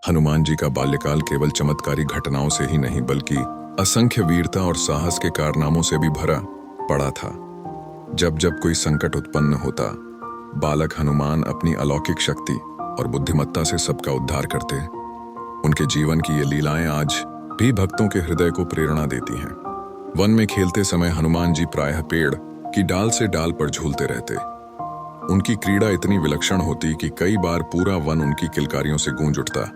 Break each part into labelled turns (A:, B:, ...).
A: हनुमान जी का बाल्यकाल केवल चमत्कारी घटनाओं से ही नहीं बल्कि असंख्य वीरता और साहस के कारनामों से भी भरा पड़ा था। जब जब कोई संकट उत्पन्न होता, बालक हनुमान अपनी अलौकिक शक्ति और बुद्धिमत्ता से सबका उद्धार करते। उनके जीवन की ये लीलाएं आज भी भक्तों के हृदय को प्रेरणा देती हैं। वन में खेलते समय हनुमान जी प्रायः पेड़ की डाल से डाल पर झूलते रहते। उनकी क्रीड़ा इतनी विलक्षण होती कि कई बार पूरा वन उनकी किलकारियों से गूंज उठता।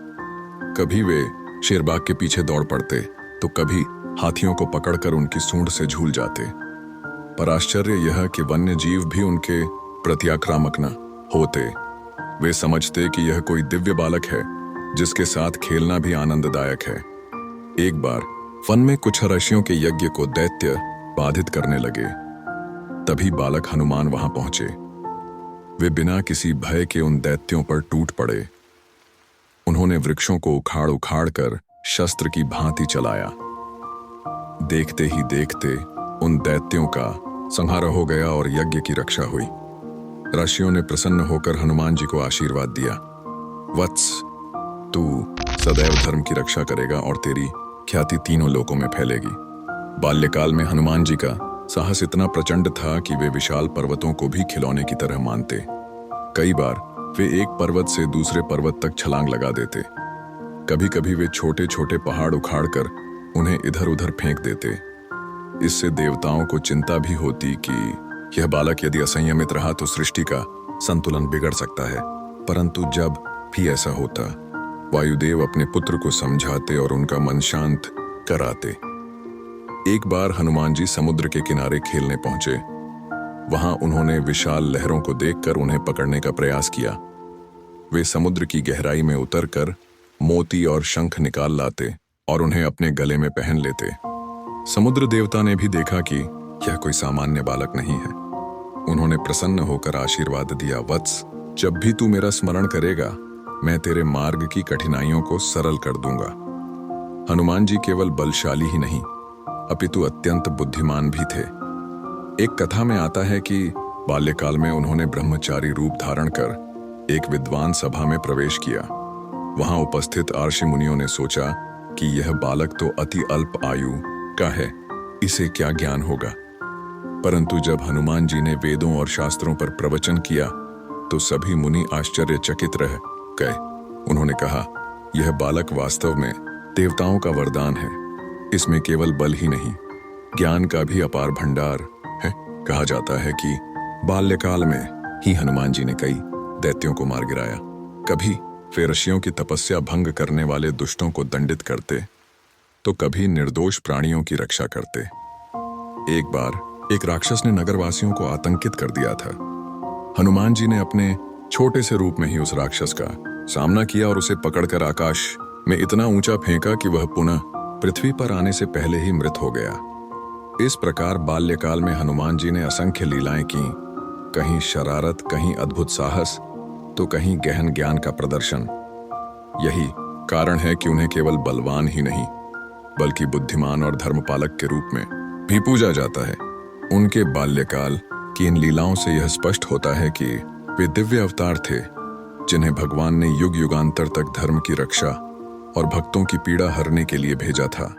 A: कभी वे शेरबाग के पीछे दौड़ पड़ते तो कभी हाथियों को पकड़कर उनकी सूंड से झूल जाते। पर आश्चर्य यह कि वन्य जीव भी उनके प्रति आक्रामक न होते। वे समझते कि यह कोई दिव्य बालक है जिसके साथ खेलना भी आनंददायक है। एक बार वन में कुछ ऋषियों के यज्ञ को दैत्य बाधित करने लगे। तभी बालक हनुमान वहां पहुंचे। वे बिना किसी भय के उन दैत्यों पर टूट पड़े। उन्होंने वृक्षों को उखाड़ उखाड़ कर शस्त्र की भांति चलाया। देखते ही देखते उन दैत्यों का संहार हो गया और यज्ञ की रक्षा हुई। ऋषियों ने प्रसन्न होकर हनुमान जी को आशीर्वाद दिया, वत्स, तू सदैव धर्म की रक्षा करेगा और तेरी ख्याति तीनों लोकों में फैलेगी। बाल्यकाल में हनुमान जी का साहस इतना प्रचंड था कि वे विशाल पर्वतों को भी खिलौने की तरह मानते। कई बार वे एक पर्वत से दूसरे पर्वत तक छलांग लगा देते। कभी कभी वे छोटे छोटे पहाड़ उखाड़कर उन्हें इधर उधर फेंक देते। इससे देवताओं को चिंता भी होती कि यह बालक यदि असंयमित रहा तो सृष्टि का संतुलन बिगड़ सकता है। परंतु जब भी ऐसा होता, वायुदेव अपने पुत्र को समझाते और उनका मन शांत कराते। एक बार हनुमान जी समुद्र के किनारे खेलने पहुंचे। वहां उन्होंने विशाल लहरों को देखकर उन्हें पकड़ने का प्रयास किया। वे समुद्र की गहराई में उतरकर मोती और शंख निकाल लाते और उन्हें अपने गले में पहन लेते। समुद्र देवता ने भी देखा कि यह कोई सामान्य बालक नहीं है। उन्होंने प्रसन्न होकर आशीर्वाद दिया, वत्स, जब भी तू मेरा स्मरण करेगा मैं तेरे मार्ग की कठिनाइयों को सरल कर दूंगा। हनुमान जी केवल बलशाली ही नहीं अपितु अत्यंत बुद्धिमान भी थे। एक कथा में आता है कि बाल्यकाल में उन्होंने ब्रह्मचारी रूप धारण कर एक विद्वान सभा में प्रवेश किया। वहां उपस्थित ऋषि मुनियों ने सोचा कि यह बालक तो अति अल्प आयु का है, इसे क्या ज्ञान होगा। परंतु जब हनुमान जी ने वेदों और शास्त्रों पर प्रवचन किया तो सभी मुनि आश्चर्यचकित रह गए। उन्होंने कहा, यह बालक वास्तव में देवताओं का वरदान है। इसमें केवल बल ही नहीं, ज्ञान का भी अपार भंडार है। कहा जाता है कि बाल्यकाल में ही हनुमान जी ने कई दैत्यों को मार गिराया। कभी वे ऋषियों की तपस्या भंग करने वाले दुष्टों को दंडित करते तो कभी निर्दोष प्राणियों की रक्षा करते। एक बार एक राक्षस ने नगरवासियों को आतंकित कर दिया था। हनुमान जी ने अपने छोटे से रूप में ही उस राक्षस का सामना किया और उसे पकड़कर आकाश में इतना ऊंचा फेंका कि वह पुनः पृथ्वी पर आने से पहले ही मृत हो गया। इस प्रकार बाल्यकाल में हनुमान जी ने असंख्य लीलाएं की, कहीं शरारत, कहीं अद्भुत साहस, तो कहीं गहन ज्ञान का प्रदर्शन। यही कारण है कि उन्हें केवल बलवान ही नहीं बल्कि बुद्धिमान और धर्मपालक के रूप में भी पूजा जाता है। उनके बाल्यकाल की इन लीलाओं से यह स्पष्ट होता है कि वे दिव्य अवतार थे जिन्हें भगवान ने युग युगांतर तक धर्म की रक्षा और भक्तों की पीड़ा हरने के लिए भेजा था।